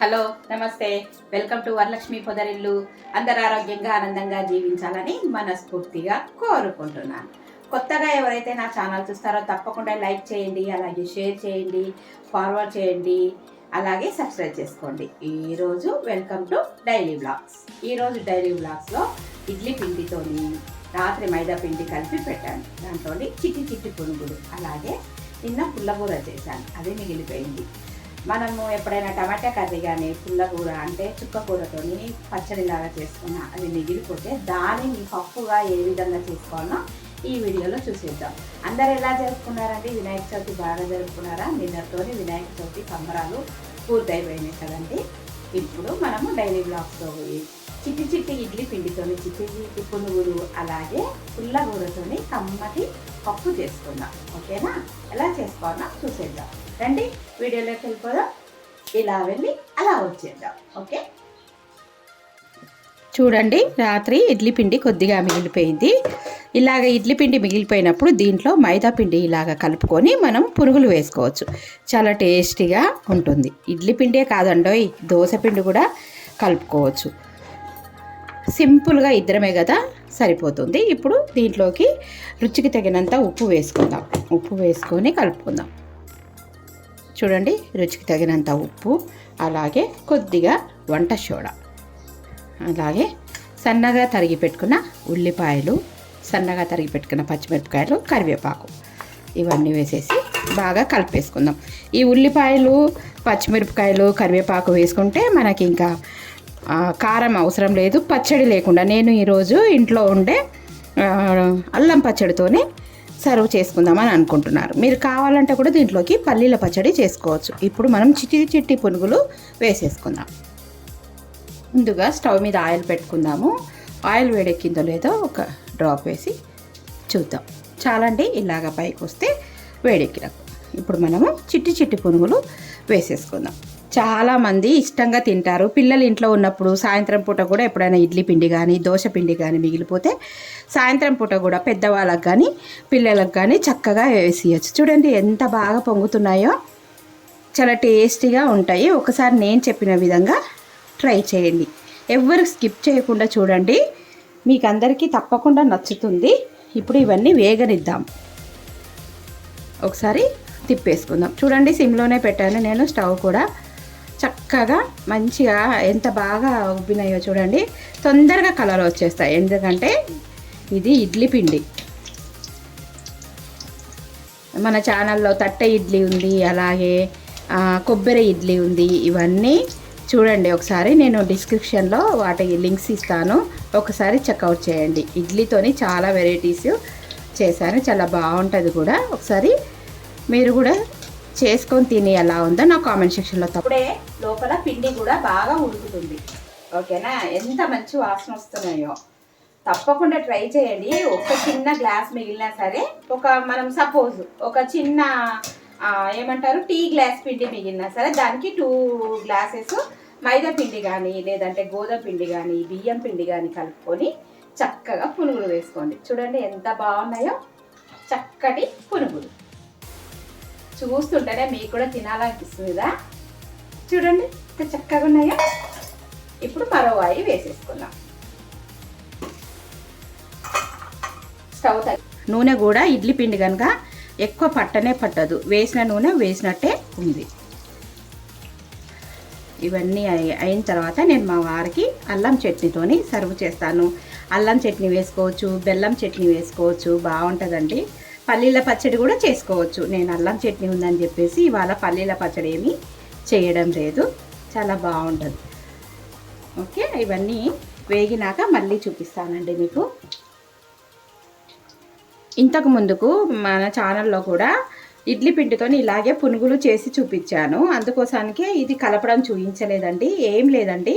Hello నమస్తే, welcome to Varalakshmi పొదరిల్లు. అందరు ఆరోగ్యంగా ఆనందంగా జీవించాలని మనస్ఫూర్తిగా కోరుకుంటున్నాను. కొత్తగా ఎవరైతే నా ఛానల్ చూస్తారో తప్పకుండా లైక్ చేయండి, అలాగే షేర్ చేయండి, ఫార్వర్డ్ చేయండి, అలాగే సబ్స్క్రైబ్ చేసుకోండి. ఈరోజు వెల్కమ్ టు డైలీ బ్లాగ్స్. ఈరోజు డైలీ బ్లాగ్స్లో ఇడ్లీ పిండితోని రాత్రి మైదా పిండి కలిపి పెట్టాను. దాంట్లో చిట్టి చిట్టి పునుగులు, అలాగే నిన్న పుల్లగూర చేశాను, అది మిగిలిపోయింది. మనము ఎప్పుడైనా టమాటా కర్రీ కానీ పుల్లకూర అంటే చుక్క కూరతోని పచ్చడిలాగా చేసుకున్నా అది మిగిలిపోతే దానిని పప్పుగా ఏ విధంగా చేసుకోవాలో ఈ వీడియోలో చూసేద్దాం. అందరు ఎలా జరుపుకున్నారండి? వినాయక చవితి బాగా జరుపుకున్నారా? నిన్నతోని వినాయక చవితి సంబరాలు పూర్తయిపోయినాయి కదండి. ఇప్పుడు మనము డైలీ బ్లాగ్స్తో చిట్టి చిట్టి ఇడ్లీ పిండితోని చిట్టి చిట్టి పునుగులు, అలాగే పుల్లకూరతోని కమ్మటి పప్పు చేసుకుందాం. ఓకేనా? ఎలా చేసుకోవాలో చూసేద్దాం రండి. వీడియోలోకి వెళ్ళిపోదాం. ఇలా వెళ్ళి అలా వచ్చేద్దాం. ఓకే, చూడండి, రాత్రి ఇడ్లీ పిండి కొద్దిగా మిగిలిపోయింది. ఇలాగ ఇడ్లీ పిండి మిగిలిపోయినప్పుడు దీంట్లో మైదా పిండి ఇలాగ కలుపుకొని మనం పునుగులు వేసుకోవచ్చు. చాలా టేస్టీగా ఉంటుంది. ఇడ్లీ పిండే కాదండోయ్, దోశ పిండి కూడా కలుపుకోవచ్చు. సింపుల్గా ఇద్దరమే కదా, సరిపోతుంది. ఇప్పుడు దీంట్లోకి రుచికి తగినంత ఉప్పు వేసుకుందాం. ఉప్పు వేసుకొని కలుపుకుందాం. చూడండి, రుచికి తగినంత ఉప్పు, అలాగే కొద్దిగా వంట సోడా, అలాగే సన్నగా తరిగి పెట్టుకున్న ఉల్లిపాయలు, సన్నగా తరిగి పెట్టుకున్న పచ్చిమిరపకాయలు, కరివేపాకు, ఇవన్నీ వేసేసి బాగా కలిపేసుకుందాం. ఈ ఉల్లిపాయలు, పచ్చిమిరపకాయలు, కరివేపాకు వేసుకుంటే మనకి ఇంకా కారం అవసరం లేదు. పచ్చడి లేకుండా నేను ఈరోజు ఇంట్లో ఉండే అల్లం పచ్చడితోనే సర్వ్ చేసుకుందామని అనుకుంటున్నారు. మీరు కావాలంటే కూడా దీంట్లోకి పల్లీల పచ్చడి చేసుకోవచ్చు. ఇప్పుడు మనం చిట్టి చిట్టి పునుగులు వేసేసుకుందాం. ముందుగా స్టవ్ మీద ఆయిల్ పెట్టుకుందాము. ఆయిల్ వేడెక్కిందో లేదో ఒక డ్రాప్ వేసి చూద్దాం. చాలండి, ఇలాగ పైకి వస్తే వేడెక్కినప్పుడు ఇప్పుడు మనము చిట్టి చిట్టి పునుగులు వేసేసుకుందాం. చాలామంది ఇష్టంగా తింటారు. పిల్లలు ఇంట్లో ఉన్నప్పుడు సాయంత్రం పూట కూడా ఎప్పుడైనా ఇడ్లీ పిండి కానీ దోశ పిండి కానీ మిగిలిపోతే సాయంత్రం పూట కూడా పెద్దవాళ్ళకి కానీ పిల్లలకు కానీ చక్కగా వేసేయచ్చు. చూడండి ఎంత బాగా పొంగుతున్నాయో, చాలా టేస్టీగా ఉంటాయి. ఒకసారి నేను చెప్పిన విధంగా ట్రై చేయండి. ఎవ్వరు స్కిప్ చేయకుండా చూడండి, మీకు అందరికీ తప్పకుండా నచ్చుతుంది. ఇప్పుడు ఇవన్నీ వేగనిద్దాం. ఒకసారి తిప్పేసుకుందాం. చూడండి, సిమ్లోనే పెట్టాను నేను. స్టవ్ కూడా చక్కగా మంచిగా ఎంత బాగా ఉబ్బినాయో చూడండి. తొందరగా కలర్ వచ్చేస్తాయి, ఎందుకంటే ఇది ఇడ్లీ పిండి. మన ఛానల్లో తట్టె ఇడ్లీ ఉంది, అలాగే కొబ్బరి ఇడ్లీ ఉంది. ఇవన్నీ చూడండి ఒకసారి, నేను డిస్క్రిప్షన్లో వాటి లింక్స్ ఇస్తాను, ఒకసారి చెక్అవుట్ చేయండి. ఇడ్లీతోని చాలా వెరైటీస్ చేశాను, చాలా బాగుంటుంది కూడా. ఒకసారి మీరు కూడా చేసుకొని తిని ఎలా ఉందో నా కామెంట్ సెక్షన్లో. తప్పుడే లోపల పిండి కూడా బాగా ఉడుకుతుంది. ఓకేనా? ఎంత మంచి వాసన వస్తున్నాయో, తప్పకుండా ట్రై చేయండి. ఒక చిన్న గ్లాస్ మిగిలినా సరే, మనం సపోజ్ ఒక చిన్న ఏమంటారు టీ గ్లాస్ పిండి మిగిలినా సరే దానికి 2 గ్లాసెస్ మైదా పిండి కానీ లేదంటే గోధుమ పిండి కానీ బియ్యం పిండి కానీ కలుపుకొని చక్కగా పునుగులు వేసుకోండి. చూడండి ఎంత బాగున్నాయో చక్కటి పునుగులు. చూస్తుంటేనే మీకు కూడా తినాలనిపిస్తుందిగా. చూడండి ఎంత చక్కగా ఉన్నాయో. ఇప్పుడు మరో వాయి వేసేసుకుందాం. స్టవ్ నూనె కూడా ఇడ్లీ పిండి కనుక ఎక్కువ పట్టనే పట్టదు, వేసిన నూనె వేసినట్టే ఉంది. ఇవన్నీ అయిన తర్వాత నేను మా వారికి అల్లం చట్నీతోని సర్వ్ చేస్తాను. అల్లం చట్నీ వేసుకోవచ్చు, బెల్లం చట్నీ వేసుకోవచ్చు, బాగుంటుందండి. పల్లీల పచ్చడి కూడా చేసుకోవచ్చు. నేను అల్లం చట్నీ ఉందని చెప్పేసి ఇవాళ పల్లీల పచ్చడి ఏమీ చేయడం లేదు, చాలా బాగుంటుంది. ఓకే, ఇవన్నీ వేగినాక మళ్ళీ చూపిస్తానండి మీకు. ఇంతకు ముందుకు మన ఛానల్లో కూడా ఇడ్లీ పిండితో ఇలాగే పునుగులు చేసి చూపించాను, అందుకోసానికే ఇది కలపడం చూపించలేదండి. ఏం లేదండి,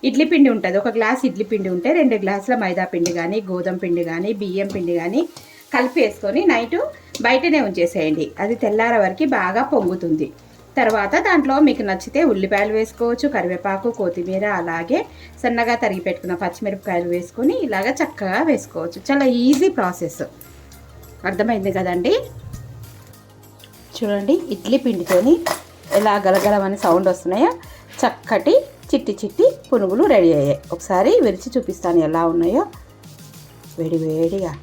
ఇడ్లీ పిండి ఉంటుంది, ఒక గ్లాస్ ఇడ్లీ పిండి ఉంటే 2 గ్లాసుల మైదా పిండి కానీ గోధుమ పిండి కానీ బియ్యం పిండి కానీ కలిపి వేసుకొని నైటు బయటనే ఉంచేసేయండి. అది తెల్లార వరకు బాగా పొంగుతుంది. తర్వాత దాంట్లో మీకు నచ్చితే ఉల్లిపాయలు వేసుకోవచ్చు, కరివేపాకు, కొత్తిమీర, అలాగే సన్నగా తరిగి పెట్టుకున్న పచ్చిమిరపకాయలు వేసుకొని ఇలాగ చక్కగా వేసుకోవచ్చు. చాలా ఈజీ ప్రాసెస్, అర్థమైంది కదండి. చూడండి ఇడ్లీ పిండితోని ఎలా గలగలమని సౌండ్ వస్తున్నాయో, చక్కటి చిట్టి చిట్టి పునుగులు రెడీ అయ్యాయి. ఒకసారి విరిచి చూపిస్తాను ఎలా ఉన్నాయో. వేడి వేడిగా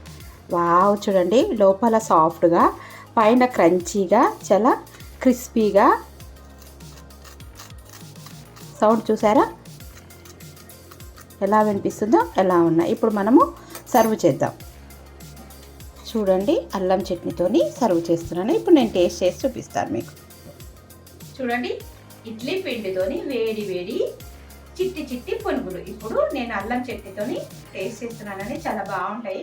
వావ్, చూడండి లోపల సాఫ్ట్గా పైన క్రంచీగా చాలా క్రిస్పీగా. సౌండ్ చూసారా ఎలా వినిపిస్తుందో? ఎలా ఉన్నాయి. ఇప్పుడు మనము సర్వ్ చేద్దాం. చూడండి అల్లం చట్నీతోని సర్వ్ చేస్తున్నాను. ఇప్పుడు నేను టేస్ట్ చేసి చూపిస్తాను మీకు. చూడండి ఇడ్లీ పిండితోని వేడి వేడి చిట్టి చిట్టి పునుగులు. ఇప్పుడు నేను అల్లం చట్నీతోని టేస్ట్ చేస్తున్నానని చాలా బాగుంటాయి.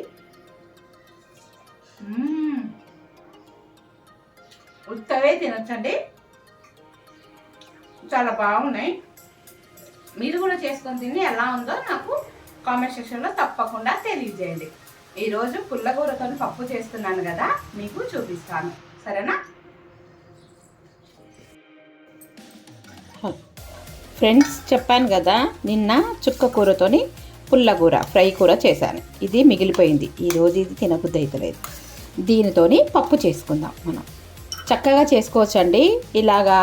ఉత్తవే తినొచ్చండి, చాలా బాగున్నాయి. మీరు కూడా చేసుకొని తిని ఎలా ఉందో నాకు కామెంట్ సెక్షన్లో తప్పకుండా తెలియజేయండి. ఈరోజు పుల్లగూరతో పప్పు చేస్తున్నాను కదా, మీకు చూపిస్తాను. సరేనా ఫ్రెండ్స్? చెప్పాను కదా నిన్న చుక్క కూరతోని పుల్లగూర ఫ్రై కూర చేశాను. ఇది మిగిలిపోయింది. ఈరోజు ఇది తినబుద్ధి అవుతలేదు. దీనితోని పప్పు చేసుకుందాం. మనం చక్కగా చేసుకోవచ్చండి. ఇలాగా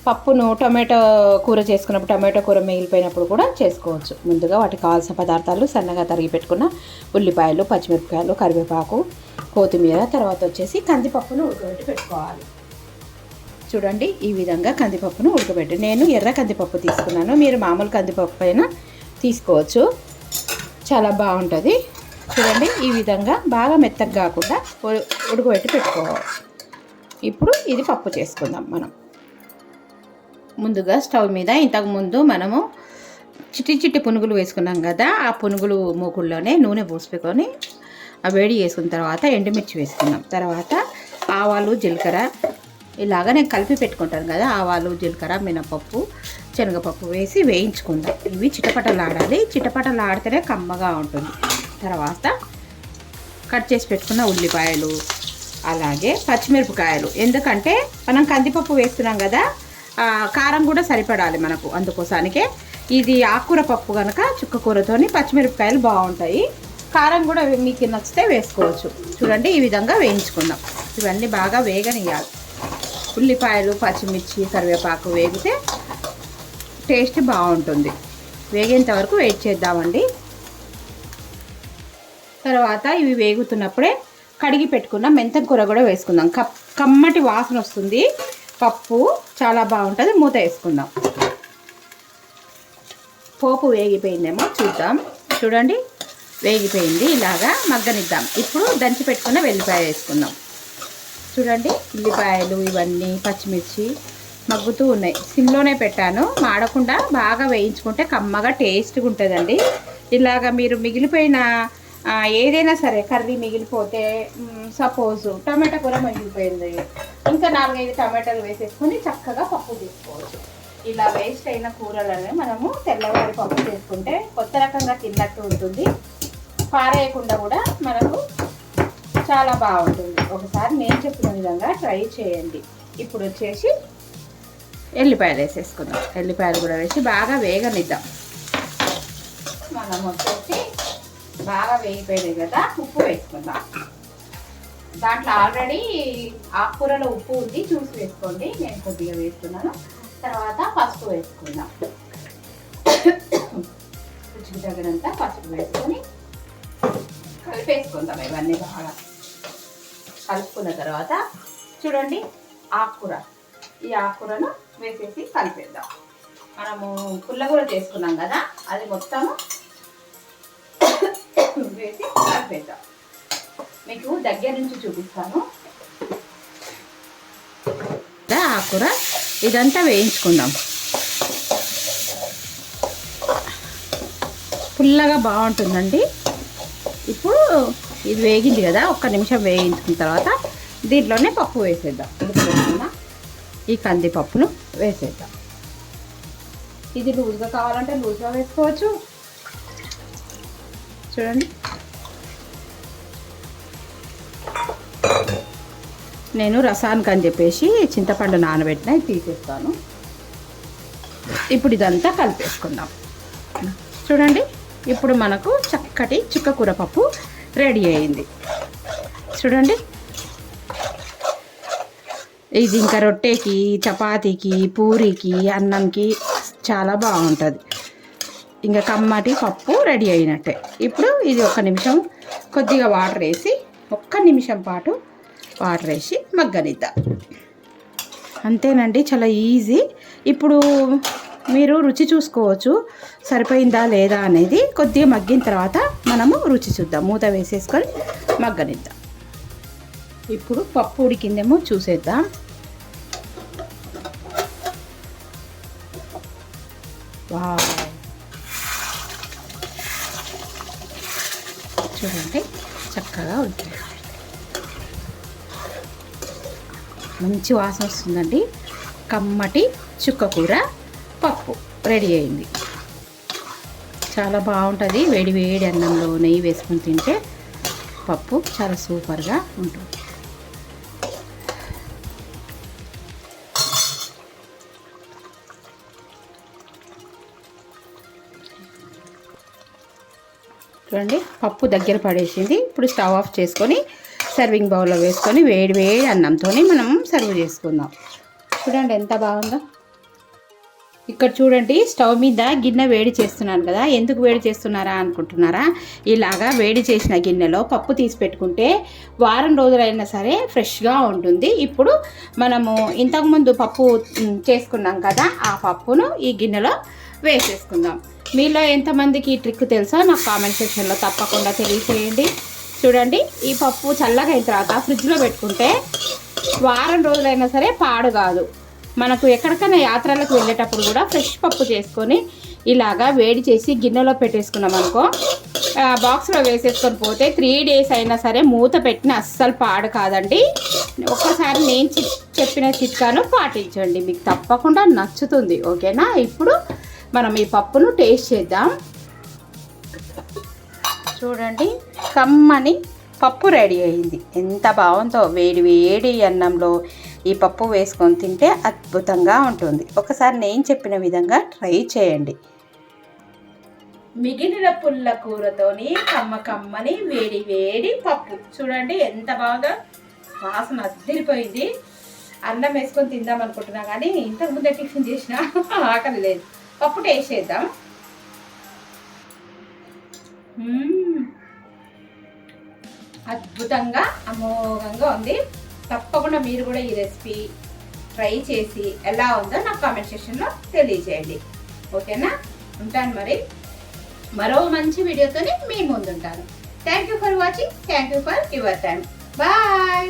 పప్పును టొమాటో కూర చేసుకున్నప్పుడు, టొమాటో కూర మిగిలిపోయినప్పుడు కూడా చేసుకోవచ్చు. ముందుగా వాటికి కావాల్సిన పదార్థాలు సన్నగా తరిగి పెట్టుకున్న ఉల్లిపాయలు, పచ్చిమిరపకాయలు, కరివేపాకు, కొత్తిమీర, తర్వాత వచ్చేసి కందిపప్పును ఉడకబెట్టి పెట్టుకోవాలి. చూడండి ఈ విధంగా కందిపప్పును ఉడకబెట్టి, నేను ఎర్ర కందిపప్పు తీసుకున్నాను. మీరు మామూలు కందిపప్పు అయినా తీసుకోవచ్చు, చాలా బాగుంటుంది. చూడండి ఈ విధంగా బాగా మెత్తగా కాకుండా ఉడకబెట్టి పెట్టుకోవాలి. ఇప్పుడు ఇది పప్పు చేసుకుందాం మనం. ముందుగా స్టవ్ మీద ఇంతకుముందు మనము చిట్టి చిట్టి పునుగులు వేసుకున్నాం కదా, ఆ పునుగులు మూకుల్లోనే నూనె పోసుకొని ఆ వేడి వేసుకున్న తర్వాత ఎండుమిర్చి వేసుకున్నాం. తర్వాత ఆవాలు, జీలకర్ర ఇలాగా నేను కలిపి పెట్టుకుంటాను కదా, ఆవాలు, జీలకర్ర, మినపప్పు, శనగపప్పు వేసి వేయించుకుందాం. ఇవి చిటపటలాడాలి. చిటపటలాడితేనే కమ్మగా ఉంటుంది. తర్వాత కట్ చేసి పెట్టుకున్న ఉల్లిపాయలు, అలాగే పచ్చిమిరపకాయలు. ఎందుకంటే మనం కందిపప్పు వేస్తున్నాం కదా, కారం కూడా సరిపడాలి మనకు. అందుకోసానికే ఇది ఆకుకూర పప్పు కనుక చుక్క కూరతోని పచ్చిమిరపకాయలు బాగుంటాయి. కారం కూడా మీకు నచ్చితే వేసుకోవచ్చు. చూడండి ఈ విధంగా వేయించుకుందాం. ఇవన్నీ బాగా వేగనియాలి. ఉల్లిపాయలు, పచ్చిమిర్చి, కరివేపాకు వేగితే టేస్ట్ బాగుంటుంది. వేగేంత వరకు వెయిట్ చేద్దామండి. తర్వాత ఇవి వేగుతున్నప్పుడే కడిగి పెట్టుకున్న మెంతం కూర కూడా వేసుకుందాం. కమ్మటి వాసన వస్తుంది. పప్పు చాలా బాగుంటుంది. మూత వేసుకుందాం. పోపు వేగిపోయిందేమో చూద్దాం. చూడండి వేగిపోయింది. ఇలాగా మగ్గనిద్దాం. ఇప్పుడు దంచి పెట్టుకున్న వెల్లిపాయ వేసుకుందాం. చూడండి ఉల్లిపాయలు ఇవన్నీ పచ్చిమిర్చి మగ్గుతూ ఉన్నాయి. సిమ్లోనే పెట్టాను, మాడకుండా బాగా వేయించుకుంటే కమ్మగా టేస్ట్గా ఉంటుందండి. ఇలాగ మీరు మిగిలిపోయిన ఏదైనా సరే కర్రీ మిగిలిపోతే, సపోజు టమాటా కూర మిగిలిపోయింది, ఇంకా 4-5 టమాటాలు వేసేసుకొని చక్కగా పప్పు తీసుకోవచ్చు. ఇలా వేస్ట్ అయిన కూరలను మనము తెల్లవారి పప్పు చేసుకుంటే కొత్త రకంగా తిన్నట్టు ఉంటుంది. పారేయకుండా కూడా మనకు చాలా బాగుంటుంది. ఒకసారి నేను చెప్పిన విధంగా ట్రై చేయండి. ఇప్పుడు వచ్చేసి ఎల్లిపాయలు వేసేసుకుందాం. ఎల్లిపాయలు కూడా వేసి బాగా వేగనిద్దాం. మనం వచ్చేసి బాగా వేగిపోయాయి కదా, ఉప్పు వేసుకుందాం. దాంట్లో ఆల్రెడీ ఆకుకూరలో ఉప్పు ఉంది, చూసి వేసుకోండి. నేను కొద్దిగా వేస్తున్నాను. తర్వాత పసుపు వేసుకుందాం. రుచికి తగినంత పసుపు వేసుకొని కలిపేసుకుందాం. ఇవన్నీ బాగా కలుపుకున్న తర్వాత చూడండి ఆకుకూర, ఈ ఆకుకూరను వేసేసి కలిపేద్దాం. మనము పుల్లగూర చేసుకున్నాం కదా, అది మొత్తము వేసి కలిపేద్దాం. మీకు దగ్గర నుంచి చూపిస్తాను. ఆకుకూర ఇదంతా వేయించుకుందాం. పుల్లగా బాగుంటుందండి. ఇప్పుడు ఇది వేగింది కదా, 1 నిమిషం వేయించుకున్న తర్వాత దీంట్లోనే పప్పు వేసేద్దాం. ఈ కందిపప్పును వేసేద్దాం. ఇది లూజ్గా కావాలంటే లూజ్గా వేసుకోవచ్చు. చూడండి నేను రసానికి అని చెప్పేసి చింతపండు నానబెట్టిన తీసేస్తాను. ఇప్పుడు ఇదంతా కలిపేసుకుందాం. చూడండి ఇప్పుడు మనకు చక్కటి చుక్క కూర పప్పు రెడీ అయింది. చూడండి ఇది ఇంకా రొట్టెకి, చపాతీకి, పూరికి, అన్నంకి చాలా బాగుంటుంది. ఇంకా కమ్మటి పప్పు రెడీ అయినట్టే. ఇప్పుడు ఇది 1 నిమిషం కొద్దిగా వాటర్ వేసి 1 నిమిషం పాటు వాటర్ వేసి మగ్గనిద్దాం. అంతేనండి, చాలా ఈజీ. ఇప్పుడు మీరు రుచి చూసుకోవచ్చు సరిపోయిందా లేదా అనేది. కొద్దిగా మగ్గిన తర్వాత మనము రుచి చూద్దాం. మూత వేసేసుకొని మగ్గనిద్దాం. ఇప్పుడు పప్పు ఉడికిందేమో చూసేద్దాం. వావ్, చూడండి చక్కగా ఉడికింది. మంచి వాసన వస్తుందండి. కమ్మటి చుక్కకూర పప్పు రెడీ అయింది. చాలా బాగుంటుంది. వేడి వేడి అన్నంలో నెయ్యి వేసుకొని తింటే పప్పు చాలా సూపర్గా ఉంటుంది. చూడండి పప్పు దగ్గర పడేసింది. ఇప్పుడు స్టవ్ ఆఫ్ చేసుకొని సర్వింగ్ బౌల్లో వేసుకొని వేడి వేడి అన్నంతో మనం సర్వ్ చేసుకుందాం. చూడండి ఎంత బాగుందో. ఇక్కడ చూడండి స్టవ్ మీద గిన్నె వేడి చేస్తున్నాను కదా. ఎందుకు వేడి చేస్తున్నారా అనుకుంటున్నారా? ఇలాగా వేడి చేసిన గిన్నెలో పప్పు తీసి పెట్టుకుంటే వారం రోజులైనా సరే ఫ్రెష్గా ఉంటుంది. ఇప్పుడు మనము ఇంతకుముందు పప్పు చేసుకున్నాం కదా, ఆ పప్పును ఈ గిన్నెలో వేసేసుకుందాం. మీలో ఎంతమందికి ఈ ట్రిక్ తెలుసో నాకు కామెంట్ సెక్షన్లో తప్పకుండా తెలియచేయండి. చూడండి ఈ పప్పు చల్లగా అయిన తర్వాత ఫ్రిడ్జ్లో పెట్టుకుంటే వారం రోజులైనా సరే పాడు కాదు. మనకు ఎక్కడికైనా యాత్రలకు వెళ్ళేటప్పుడు కూడా ఫ్రెష్ పప్పు చేసుకొని ఇలాగా వేడి చేసి గిన్నెలో పెట్టేసుకున్నాం అనుకో, బాక్స్లో వేసేసుకొని పోతే 3 days అయినా సరే మూత పెట్టిన అస్సలు పాడు కాదండి. ఒక్కసారి నేను చెప్పిన చిట్కాను పాటించండి, మీకు తప్పకుండా నచ్చుతుంది. ఓకేనా? ఇప్పుడు మనం ఈ పప్పును టేస్ట్ చేద్దాం. చూడండి కమ్మని పప్పు రెడీ అయింది. ఎంత బాగుందో. వేడి వేడి అన్నంలో ఈ పప్పు వేసుకొని తింటే అద్భుతంగా ఉంటుంది. ఒకసారి నేను చెప్పిన విధంగా ట్రై చేయండి. మిగిలిన పుల్ల కూరతోని కమ్మని వేడి వేడి పప్పు చూడండి ఎంత బాగా వాసన అదిరిపోయింది. అన్నం వేసుకొని తిందాం అనుకుంటున్నా కానీ ఇంతకుముందే టిఫిన్ చేసిన ఆకలి లేదు. పప్పు టేస్ట్ చేద్దాం. అద్భుతంగా అమోఘంగా ఉంది. తప్పకుండా మీరు కూడా ఈ రెసిపీ ట్రై చేసి ఎలా ఉందో నాకు కామెంట్ సెక్షన్లో తెలియజేయండి. ఓకేనా? ఉంటాను మరి. మరో మంచి వీడియోతోనే మీ ముందుంటాను. Thank you for watching. Thank you for your time. Bye.